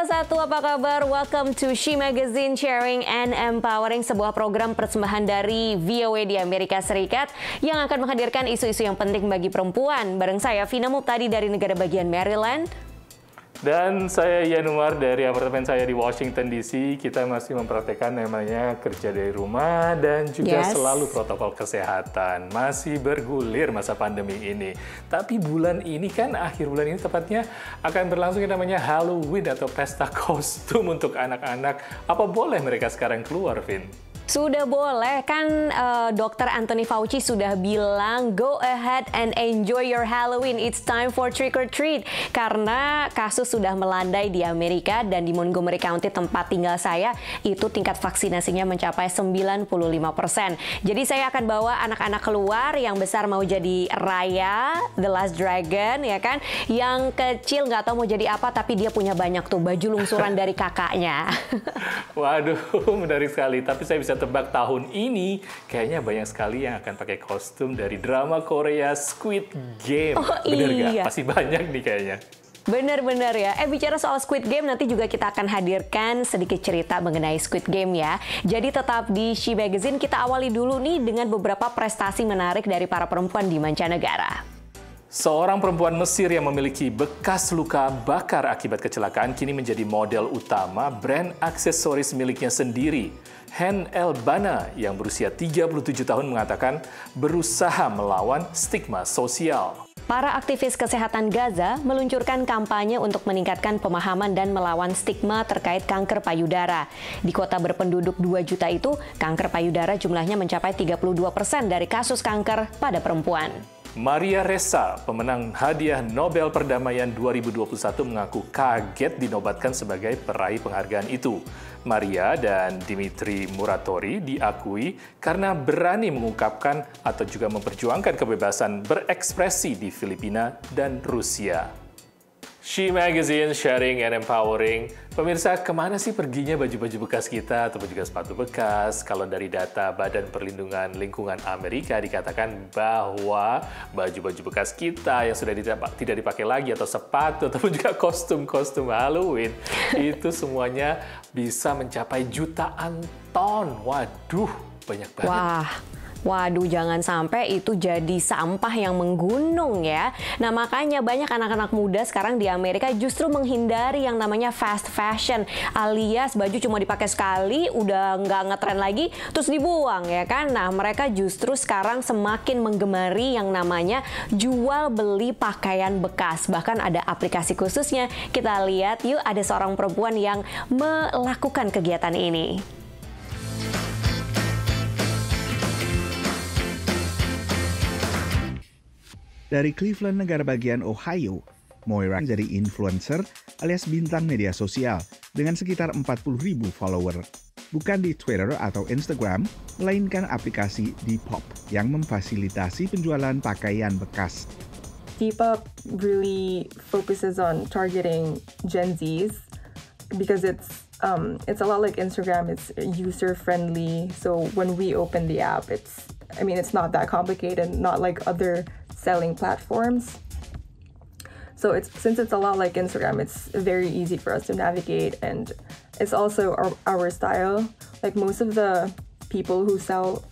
Satu, apa kabar? Welcome to She Magazine, Sharing and Empowering, sebuah program persembahan dari VOA di Amerika Serikat yang akan menghadirkan isu-isu yang penting bagi perempuan. Bareng saya, Vina Muptadi dari negara bagian Maryland. Dan saya Ian Umar dari apartemen saya di Washington DC. Kita masih mempraktekkan namanya kerja dari rumah dan juga selalu protokol kesehatan. Masih bergulir masa pandemi ini. Tapi bulan ini kan, akhir bulan ini tepatnya akan berlangsung yang namanya Halloween atau pesta kostum untuk anak-anak. Apa boleh mereka sekarang keluar, Vin? Sudah boleh, kan Dr. Anthony Fauci sudah bilang, go ahead and enjoy your Halloween, it's time for trick or treat. Karena kasus sudah melandai di Amerika dan di Montgomery County tempat tinggal saya, itu tingkat vaksinasinya mencapai 95%. Jadi saya akan bawa anak-anak keluar, yang besar mau jadi Raya, The Last Dragon, ya kan? Yang kecil nggak tahu mau jadi apa, tapi dia punya banyak tuh baju lungsuran dari kakaknya. Waduh, menarik sekali. Tapi saya bisa tebak tahun ini kayaknya banyak sekali yang akan pakai kostum dari drama Korea Squid Game. Bener nggak? Pasti banyak nih kayaknya. Bener-bener ya. Bicara soal Squid Game, nanti juga kita akan hadirkan sedikit cerita mengenai Squid Game ya. Jadi tetap di She Magazine, kita awali dulu nih dengan beberapa prestasi menarik dari para perempuan di mancanegara. Seorang perempuan Mesir yang memiliki bekas luka bakar akibat kecelakaan kini menjadi model utama brand aksesoris miliknya sendiri. Hen El-Bana yang berusia 37 tahun mengatakan berusaha melawan stigma sosial. Para aktivis kesehatan Gaza meluncurkan kampanye untuk meningkatkan pemahaman dan melawan stigma terkait kanker payudara. Di kota berpenduduk 2 juta itu, kanker payudara jumlahnya mencapai 32% dari kasus kanker pada perempuan. Maria Ressa, pemenang hadiah Nobel Perdamaian 2021, mengaku kaget dinobatkan sebagai peraih penghargaan itu. Maria dan Dimitri Muratori diakui karena berani mengungkapkan atau juga memperjuangkan kebebasan berekspresi di Filipina dan Rusia. She Magazine, Sharing and Empowering. Pemirsa, kemana sih perginya baju-baju bekas kita ataupun juga sepatu bekas? Kalau dari data Badan Perlindungan Lingkungan Amerika dikatakan bahwa baju-baju bekas kita yang sudah tidak dipakai lagi atau sepatu ataupun juga kostum-kostum Halloween itu semuanya bisa mencapai jutaan ton. Waduh, banyak banget. Waduh, jangan sampai itu jadi sampah yang menggunung ya. Nah, makanya banyak anak-anak muda sekarang di Amerika justru menghindari yang namanya fast fashion, alias baju cuma dipakai sekali, udah nggak ngetren lagi, terus dibuang ya kan. Nah, mereka justru sekarang semakin menggemari yang namanya jual beli pakaian bekas. Bahkan ada aplikasi khususnya. Kita lihat yuk, ada seorang perempuan yang melakukan kegiatan ini. Dari Cleveland, negara bagian Ohio, Moira jadi influencer alias bintang media sosial dengan sekitar 40.000 follower. Bukan di Twitter atau Instagram, melainkan aplikasi Depop yang memfasilitasi penjualan pakaian bekas. Depop really focuses on targeting Gen Zs because it's a lot like Instagram. It's user friendly. So when we open the app, it's not that complicated, not like other selling platforms. So since it's a lot like Instagram, it's very easy for us to navigate, and it's also our style. Like most of the people who sell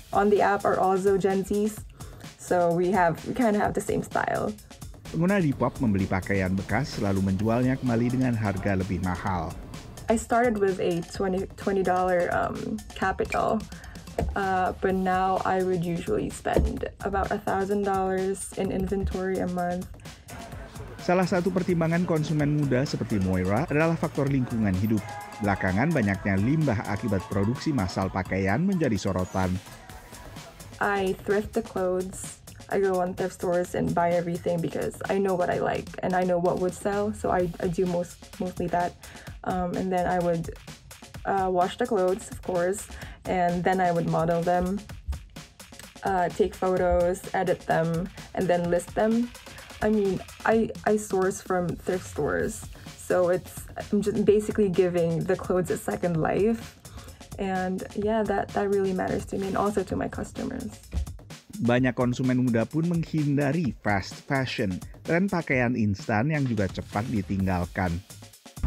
on the app are also Gen Zs, so we kind of have the same style. Pengguna Depop membeli pakaian bekas lalu menjualnya kembali dengan harga lebih mahal. I started with a $20 capital. But now I would usually spend about $1,000 in inventory a month. Salah satu pertimbangan konsumen muda seperti Moira adalah faktor lingkungan hidup. Belakangan banyaknya limbah akibat produksi massal pakaian menjadi sorotan. I thrift the clothes. I go on thrift stores and buy everything because I know what I like and I know what would sell. So I do mostly that. And then I would wash the clothes, of course, and then I would model them, take photos, edit them, and then list them. I source from thrift stores, so I'm just basically giving the clothes a second life, and yeah, that really matters to me and also to my customers. Banyak konsumen muda pun menghindari fast fashion, tren pakaian instan yang juga cepat ditinggalkan.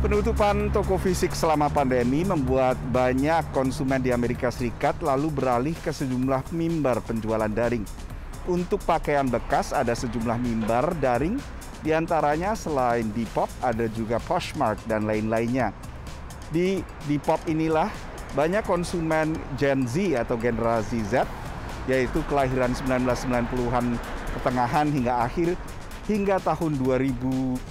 Penutupan toko fisik selama pandemi membuat banyak konsumen di Amerika Serikat lalu beralih ke sejumlah mimbar penjualan daring. Untuk pakaian bekas ada sejumlah mimbar daring, di antaranya selain Depop ada juga Poshmark dan lain-lainnya. Di Depop inilah banyak konsumen Gen Z atau generasi Z, yaitu kelahiran 1990-an pertengahan hingga akhir, hingga tahun 2000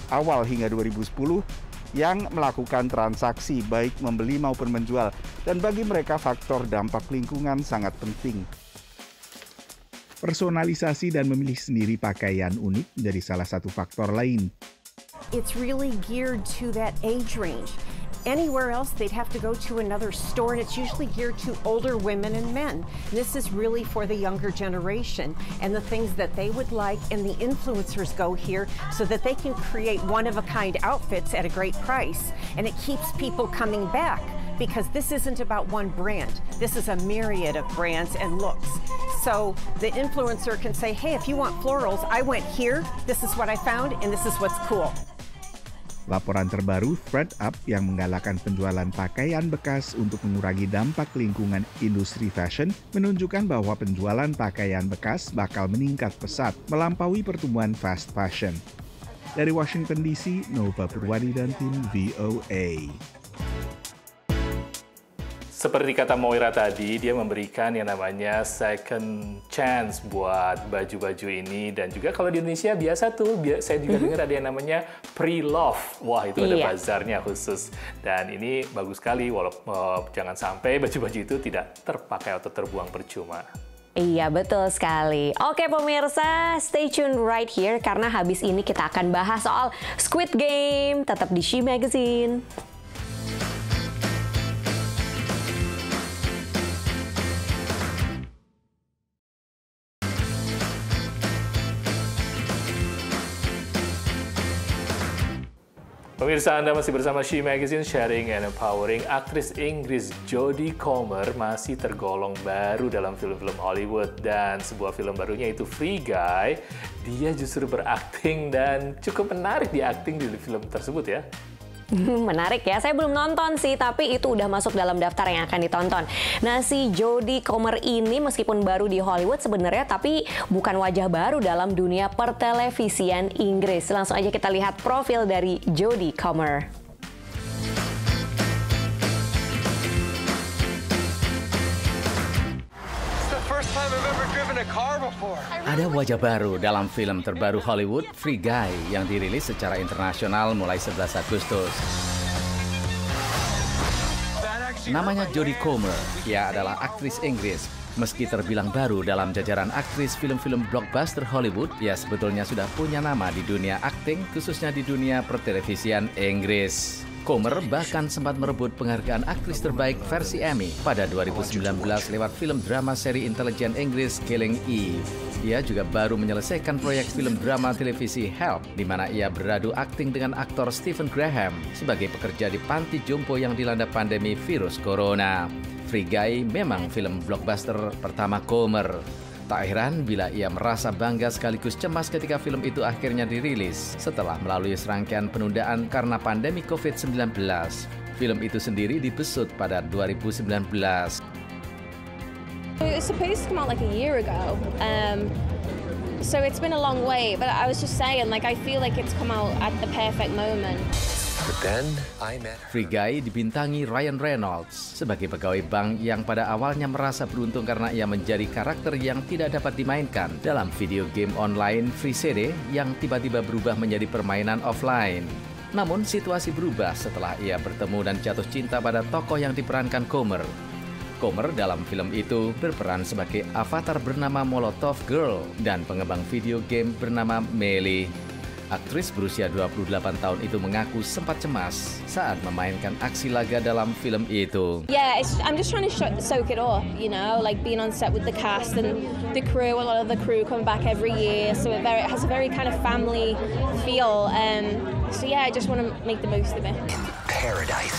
awal hingga 2010, yang melakukan transaksi baik membeli maupun menjual. Dan bagi mereka faktor dampak lingkungan sangat penting. Personalisasi dan memilih sendiri pakaian unik menjadi salah satu faktor lain. It's really geared to that age range. Anywhere else, they'd have to go to another store, and it's usually geared to older women and men. This is really for the younger generation and the things that they would like, and the influencers go here so that they can create one-of-a-kind outfits at a great price, and it keeps people coming back because this isn't about one brand. This is a myriad of brands and looks. So the influencer can say, hey, if you want florals, I went here, this is what I found, and this is what's cool. Laporan terbaru ThredUp yang menggalakkan penjualan pakaian bekas untuk mengurangi dampak lingkungan industri fashion menunjukkan bahwa penjualan pakaian bekas bakal meningkat pesat melampaui pertumbuhan fast fashion. Dari Washington DC, Nova Purwadi dan tim VOA. Seperti kata Moira tadi, dia memberikan yang namanya second chance buat baju-baju ini. Dan juga kalau di Indonesia biasa tuh, saya juga dengar ada yang namanya pre-love. Wah, itu ada bazarnya khusus. Dan ini bagus sekali, walaupun jangan sampai baju-baju itu tidak terpakai atau terbuang percuma. Iya, betul sekali. Oke pemirsa, stay tune right here karena habis ini kita akan bahas soal Squid Game. Tetap di She Magazine. Pemirsa, Anda masih bersama She Magazine, sharing and empowering. Aktris Inggris Jodie Comer masih tergolong baru dalam film-film Hollywood. Dan sebuah film barunya itu Free Guy, dia justru berakting dan cukup menarik di akting di film tersebut ya. Menarik ya, saya belum nonton sih, tapi itu udah masuk dalam daftar yang akan ditonton. Nah, si Jodie Comer ini meskipun baru di Hollywood sebenarnya, tapi bukan wajah baru dalam dunia pertelevisian Inggris. Langsung aja kita lihat profil dari Jodie Comer. Ada wajah baru dalam film terbaru Hollywood, Free Guy, yang dirilis secara internasional mulai 11 Agustus. Namanya Jodie Comer, ia adalah aktris Inggris. Meski terbilang baru dalam jajaran aktris film-film blockbuster Hollywood, ia sebetulnya sudah punya nama di dunia akting, khususnya di dunia pertelevisian Inggris. Comer bahkan sempat merebut penghargaan aktris terbaik versi Emmy pada 2019 lewat film drama seri intelijen Inggris Killing Eve. Ia juga baru menyelesaikan proyek film drama televisi Help, di mana ia beradu akting dengan aktor Stephen Graham sebagai pekerja di panti jompo yang dilanda pandemi virus corona. Free Guy memang film blockbuster pertama Comer. Tak heran bila ia merasa bangga sekaligus cemas ketika film itu akhirnya dirilis setelah melalui serangkaian penundaan karena pandemi COVID-19. Film itu sendiri dibesut pada 2019. It was supposed to come out like a year ago, so it's been a long wait. But I was just saying, like I feel like it's come out at the perfect moment. Free Guy dibintangi Ryan Reynolds sebagai pegawai bank yang pada awalnya merasa beruntung karena ia menjadi karakter yang tidak dapat dimainkan dalam video game online Free CD yang tiba-tiba berubah menjadi permainan offline. Namun situasi berubah setelah ia bertemu dan jatuh cinta pada tokoh yang diperankan Comer. Comer dalam film itu berperan sebagai avatar bernama Molotov Girl dan pengembang video game bernama Melee. Aktris berusia 28 tahun itu mengaku sempat cemas saat memainkan aksi laga dalam film itu. Yeah, I'm just trying to soak it up, you know, like being on set with the cast and the crew. A lot of the crew come back every year, so it has a very kind of family feel. So yeah, I just want to make the most of it. Paradise.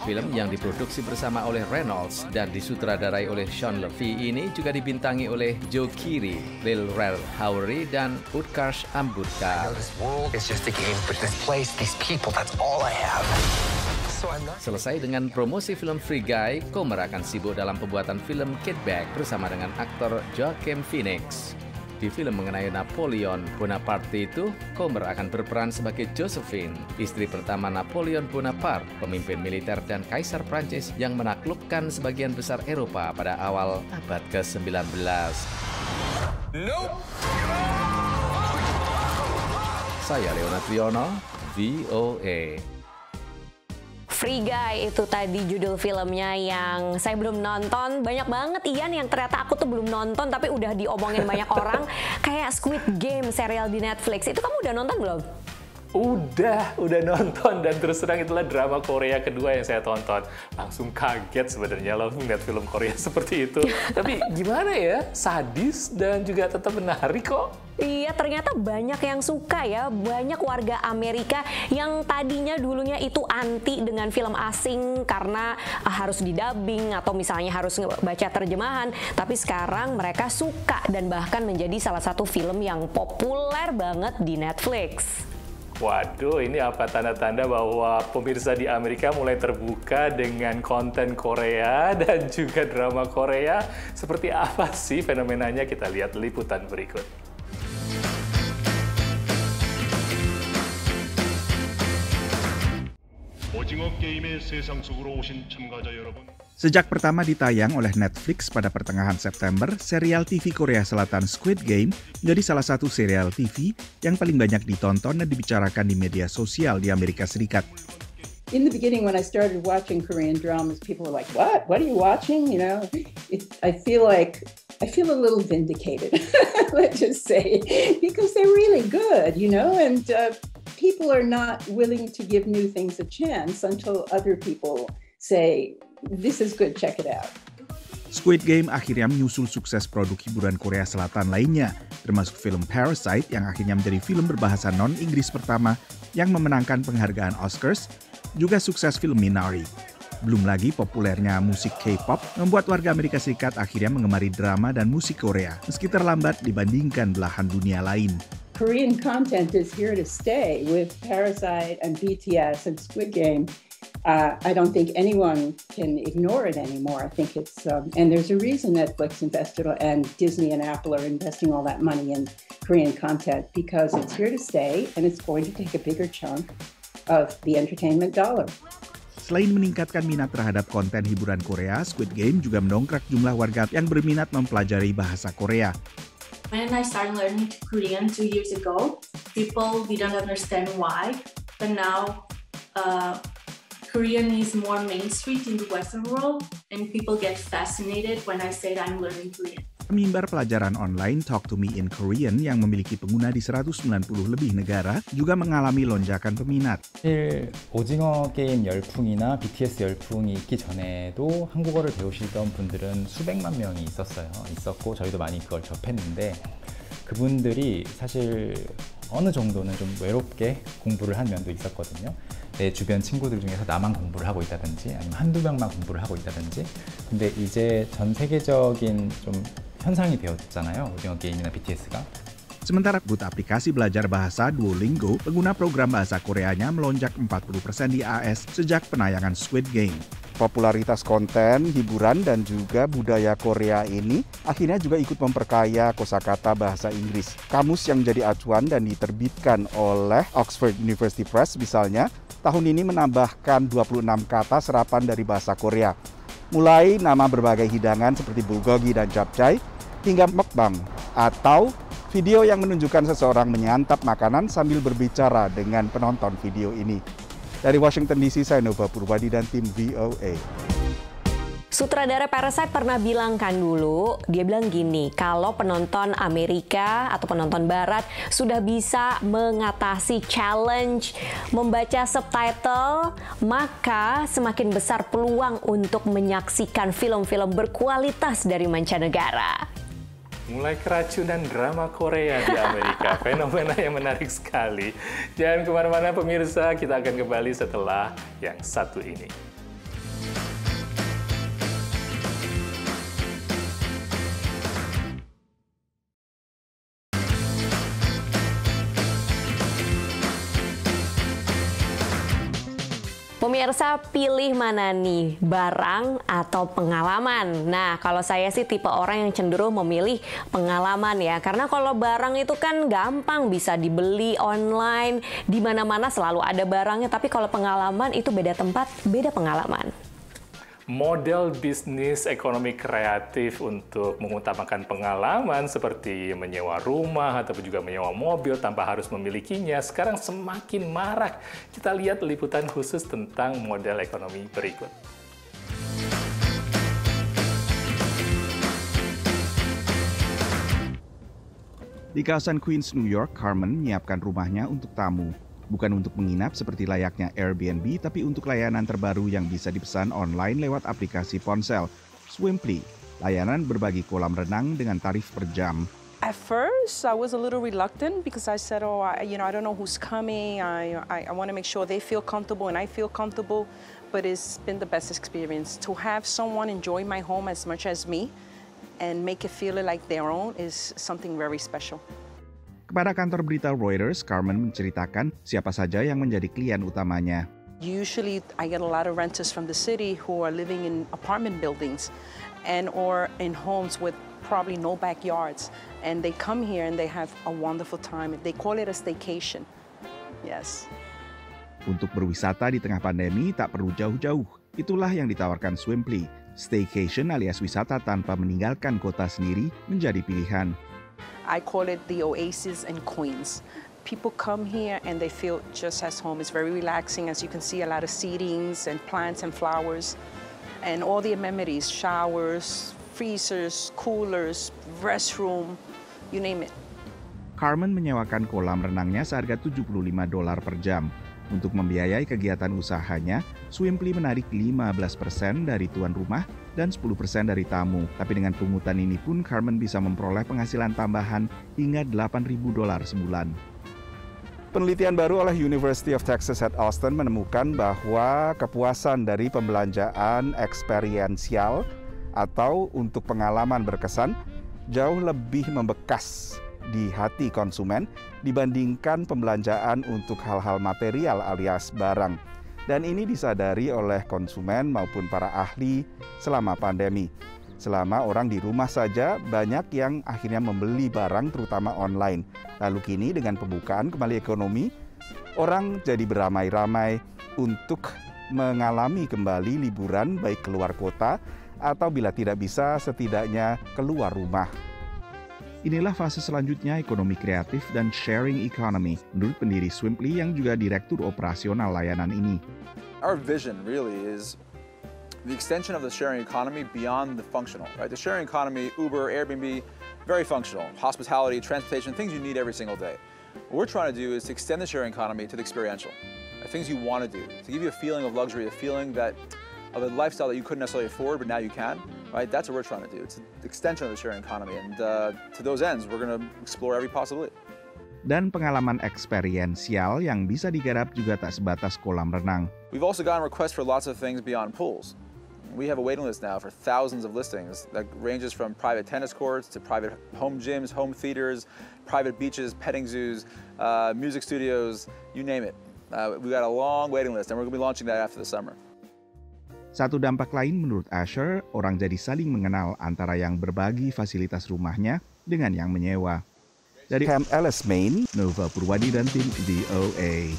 Film yang diproduksi bersama oleh Reynolds dan disutradarai oleh Sean Levy ini juga dibintangi oleh Joe Keery, Lil Rel Howery, dan Utkarsh Ambudkar. Selesai dengan promosi film Free Guy, Comer akan sibuk dalam pembuatan film Kid Bag bersama dengan aktor Joaquin Phoenix. Di film mengenai Napoleon Bonaparte itu, Comer akan berperan sebagai Josephine, istri pertama Napoleon Bonaparte, pemimpin militer dan kaisar Prancis yang menaklukkan sebagian besar Eropa pada awal abad ke-19. Saya Leona Triono, VOA. Free Guy itu tadi judul filmnya yang saya belum nonton. Banyak banget Ian yang ternyata aku tuh belum nonton tapi udah diomongin banyak orang. Kayak Squid Game, serial di Netflix. Itu kamu udah nonton belum? Udah nonton, dan terus terang itulah drama Korea kedua yang saya tonton. Langsung kaget sebenarnya loh melihat film Korea seperti itu. Tapi gimana ya, sadis dan juga tetap menarik kok. Iya, ternyata banyak yang suka ya. Banyak warga Amerika yang tadinya dulunya itu anti dengan film asing karena harus didubbing atau misalnya harus baca terjemahan. Tapi sekarang mereka suka dan bahkan menjadi salah satu film yang populer banget di Netflix. Waduh, ini apa tanda-tanda bahwa pemirsa di Amerika mulai terbuka dengan konten Korea dan juga drama Korea? Seperti apa sih fenomenanya? Kita lihat liputan berikut. Sejak pertama ditayang oleh Netflix pada pertengahan September, serial TV Korea Selatan Squid Game menjadi salah satu serial TV yang paling banyak ditonton dan dibicarakan di media sosial di Amerika Serikat. In the beginning, when I started watching Korean dramas, people were like, "What? What are you watching?" You know, I feel a little vindicated. Let's just say, because they're really good, you know, and people are not willing to give new things a chance until other people say, "This is good, check it out." Squid Game akhirnya menyusul sukses produk hiburan Korea Selatan lainnya, termasuk film Parasite yang akhirnya menjadi film berbahasa non-Inggris pertama yang memenangkan penghargaan Oscars, juga sukses film Minari. Belum lagi populernya musik K-pop membuat warga Amerika Serikat akhirnya mengemari drama dan musik Korea, meski terlambat dibandingkan belahan dunia lain. Korean content is here to stay with Parasite and BTS and Squid Game. I don't think anyone can ignore it anymore. I think it's, and there's a reason Netflix invested and Disney and Apple are investing all that money in Korean content, because it's here to stay and it's going to take a bigger chunk of the entertainment dollar. Selain meningkatkan minat terhadap konten hiburan Korea, Squid Game juga mendongkrak jumlah warga yang berminat mempelajari bahasa Korea. When I started learning Korean 2 years ago, people didn't understand why, but now Korean is more mainstream in the Western world, and people get fascinated when I say that I'm learning Korean. Mimbar pelajaran online Talk to Me in Korean yang memiliki pengguna di 190 lebih negara juga mengalami lonjakan peminat. 오징어 게임 열풍이나 BTS 열풍이 있기 전에도 한국어를 배우시던 분들은 수백만 명이 있었고 저희도 많이 그걸 접했는데 그분들이 사실 어느 정도는 좀 외롭게 공부를 한 면도 있었거든요. 내 주변 친구들 중에서 나만 공부를 하고 있다든지 아니면 한두 명만 공부를 하고 있다든지, 근데 이제 전 세계적인 좀 현상이 되었잖아요, 오징어 게임이나 BTS가. Sementara buat aplikasi belajar bahasa Duolingo, pengguna program bahasa Koreanya melonjak 40% di AS sejak penayangan Squid Game. Popularitas konten, hiburan, dan juga budaya Korea ini akhirnya juga ikut memperkaya kosakata bahasa Inggris. Kamus yang menjadi acuan dan diterbitkan oleh Oxford University Press misalnya, tahun ini menambahkan 26 kata serapan dari bahasa Korea. Mulai nama berbagai hidangan seperti bulgogi dan japchae, hingga mukbang atau video yang menunjukkan seseorang menyantap makanan sambil berbicara dengan penonton video ini. Dari Washington DC, saya Nova Purwadi dan tim VOA. Sutradara Parasite pernah bilang kan dulu, dia bilang gini, kalau penonton Amerika atau penonton Barat sudah bisa mengatasi challenge membaca subtitle, maka semakin besar peluang untuk menyaksikan film-film berkualitas dari mancanegara. Mulai keracunan drama Korea di Amerika, fenomena yang menarik sekali. Jangan kemana-mana pemirsa, kita akan kembali setelah yang satu ini. Pemirsa, pilih mana nih, barang atau pengalaman? Nah, kalau saya sih tipe orang yang cenderung memilih pengalaman ya. Karena kalau barang itu kan gampang, bisa dibeli online, di mana-mana selalu ada barangnya. Tapi kalau pengalaman itu beda tempat, beda pengalaman. Model bisnis ekonomi kreatif untuk mengutamakan pengalaman seperti menyewa rumah ataupun juga menyewa mobil tanpa harus memilikinya sekarang semakin marak. Kita lihat liputan khusus tentang model ekonomi berikut. Di kawasan Queens, New York, Carmen menyiapkan rumahnya untuk tamu. Bukan untuk menginap seperti layaknya Airbnb, tapi untuk layanan terbaru yang bisa dipesan online lewat aplikasi ponsel, Swimply, layanan berbagi kolam renang dengan tarif per jam. At first, I was a little reluctant because I said, I don't know who's coming. I want to make sure they feel comfortable and I feel comfortable. But it's been the best experience. To have someone enjoy my home as much as me and make it feel like their own is something very special. Kepada kantor berita Reuters, Carmen menceritakan siapa saja yang menjadi klien utamanya. Usually, I get a lot of renters from the city who are living in apartment buildings and or in homes with probably no backyards. And they come here and they have a wonderful time. They call it a staycation. Yes. Untuk berwisata di tengah pandemi tak perlu jauh-jauh. Itulah yang ditawarkan Swimply. Staycation alias wisata tanpa meninggalkan kota sendiri menjadi pilihan. I call it the oasis in Queens. People come here and they feel just as home. It's very relaxing. As you can see, a lot of seatings and plants and flowers and all the amenities, showers, freezers, coolers, restroom, you name it. Carmen menyewakan kolam renangnya seharga $75 per jam. Untuk membiayai kegiatan usahanya, Swimply menarik 15% dari tuan rumah dan 10% dari tamu. Tapi dengan pungutan ini pun Carmen bisa memperoleh penghasilan tambahan hingga $8.000 sebulan. Penelitian baru oleh University of Texas at Austin menemukan bahwa kepuasan dari pembelanjaan eksperiensial atau untuk pengalaman berkesan jauh lebih membekas di hati konsumen dibandingkan pembelanjaan untuk hal-hal material alias barang. Dan ini disadari oleh konsumen maupun para ahli selama pandemi. Selama orang di rumah saja, banyak yang akhirnya membeli barang terutama online. Lalu kini dengan pembukaan kembali ekonomi, orang jadi beramai-ramai untuk mengalami kembali liburan baik keluar kota atau bila tidak bisa setidaknya keluar rumah. Inilah fase selanjutnya ekonomi kreatif dan sharing economy, menurut pendiri Swimply yang juga direktur operasional layanan ini. Our vision really is the extension of the sharing economy beyond the functional, right? The sharing economy, Uber, Airbnb, very functional. Hospitality, transportation, things you need every single day. What we're trying to do is to extend the sharing economy to the experiential, things you want to do, to give you a feeling of luxury, a feeling that of a lifestyle that you couldn't necessarily afford, but now you can, right? That's what we're trying to do. It's an extension of the sharing economy, and to those ends, we're going to explore every possibility. Dan pengalaman eksperiensial yang bisa digarap juga tak sebatas kolam renang. We've also gotten requests for lots of things beyond pools. We have a waiting list now for thousands of listings that ranges from private tennis courts to private home gyms, home theaters, private beaches, petting zoos, music studios, you name it. We've got a long waiting list, and we're going to be launching that after the summer. Satu dampak lain menurut Asher, orang jadi saling mengenal antara yang berbagi fasilitas rumahnya dengan yang menyewa. Dari Camp Ellis, Maine, Nova Purwadi dan tim VOA.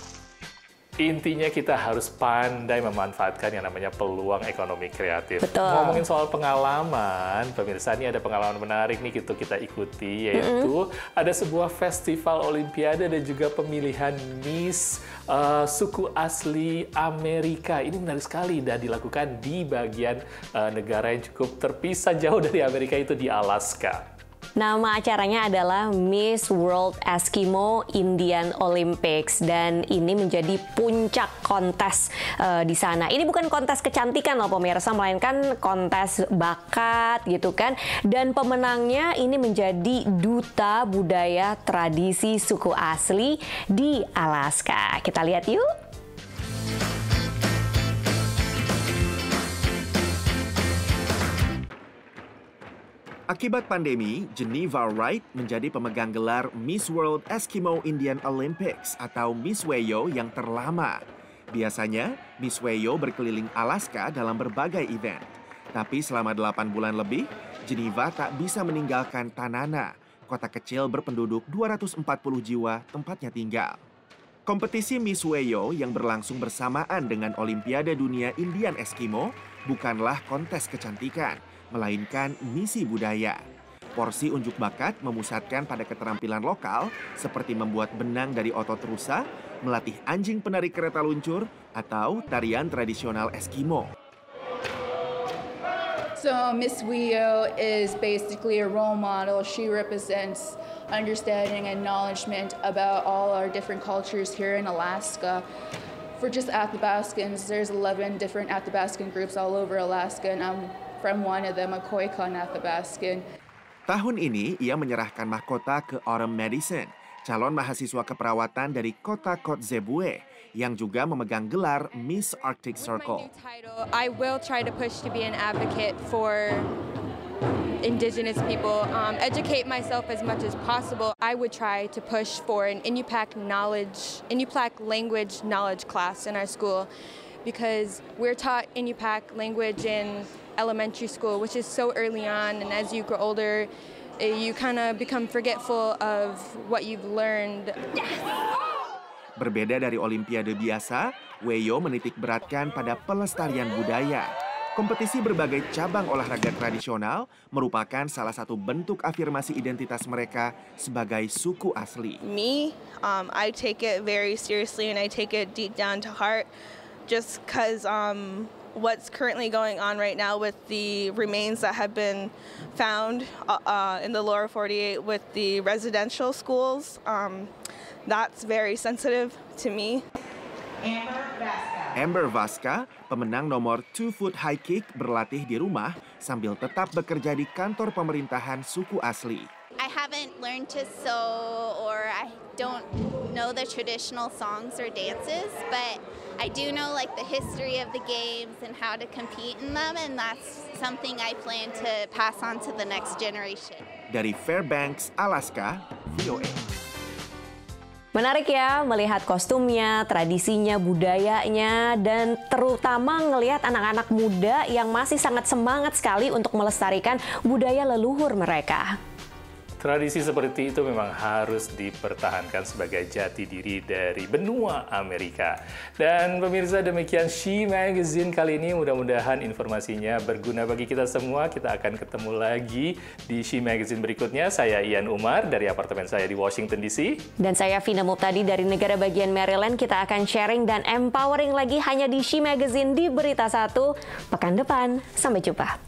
Intinya kita harus pandai memanfaatkan yang namanya peluang ekonomi kreatif. Betul. Ngomongin soal pengalaman, pemirsa, ini ada pengalaman menarik nih kita ikuti, yaitu ada sebuah festival olimpiade dan juga pemilihan Miss suku asli Amerika. Ini menarik sekali dan dilakukan di bagian negara yang cukup terpisah jauh dari Amerika, itu di Alaska. Nama acaranya adalah Miss World Eskimo Indian Olympics dan ini menjadi puncak kontes di sana. Ini bukan kontes kecantikan loh pemirsa, melainkan kontes bakat gitu kan. Dan pemenangnya ini menjadi duta budaya tradisi suku asli di Alaska. Kita lihat yuk. Akibat pandemi, Geneva Wright menjadi pemegang gelar Miss World Eskimo Indian Olympics atau Miss Wayo yang terlama. Biasanya, Miss Wayo berkeliling Alaska dalam berbagai event. Tapi selama 8 bulan lebih, Geneva tak bisa meninggalkan Tanana, kota kecil berpenduduk 240 jiwa tempatnya tinggal. Kompetisi Miss Wayo yang berlangsung bersamaan dengan Olimpiade Dunia Indian Eskimo bukanlah kontes kecantikan, melainkan misi budaya. Porsi unjuk bakat memusatkan pada keterampilan lokal seperti membuat benang dari otot rusa, melatih anjing penarik kereta luncur, atau tarian tradisional Eskimo. So Miss Wayo is basically a role model. She represents understanding and acknowledgement about all our different cultures here in Alaska. For just Athabascans, there's 11 different Athabascan groups all over Alaska, and I'm from one of them, a Koyukon Athabascan. Tahun ini, ia menyerahkan mahkota ke Autumn Madison, calon mahasiswa keperawatan dari kota Kotzebue, yang juga memegang gelar Miss Arctic Circle. I will try to push to be an advocate for Indigenous people, educate myself as much as possible. I would try to push for an Inupiaq language knowledge class in our school, because we're taught Inupiaq language in elementary school, which is so early on, and as you grow older, you kind of become forgetful of what you've learned. Berbeda dari Olimpiade biasa, Wayo menitik beratkan pada pelestarian budaya. Kompetisi berbagai cabang olahraga tradisional merupakan salah satu bentuk afirmasi identitas mereka sebagai suku asli. Me, I take it very seriously and I take it deep down to heart, just because what's currently going on right now with the remains that have been found in the lower 48 with the residential schools, that's very sensitive to me. Amber Vaska, pemenang nomor 2-foot high kick, berlatih di rumah sambil tetap bekerja di kantor pemerintahan suku asli. I haven't learned to sew, or I don't know the traditional songs or dances, but I do know like the history of the games and how to compete in them, and that's something I plan to pass on to the next generation. Dari Fairbanks, Alaska, VOA. Menarik ya melihat kostumnya, tradisinya, budayanya, dan terutama ngelihat anak-anak muda yang masih sangat semangat sekali untuk melestarikan budaya leluhur mereka. Tradisi seperti itu memang harus dipertahankan sebagai jati diri dari benua Amerika. Dan pemirsa, demikian She Magazine kali ini. Mudah-mudahan informasinya berguna bagi kita semua. Kita akan ketemu lagi di She Magazine berikutnya. Saya Ian Umar dari apartemen saya di Washington DC. Dan saya Vina Muptadi dari negara bagian Maryland. Kita akan sharing dan empowering lagi hanya di She Magazine di Berita 1 pekan depan. Sampai jumpa.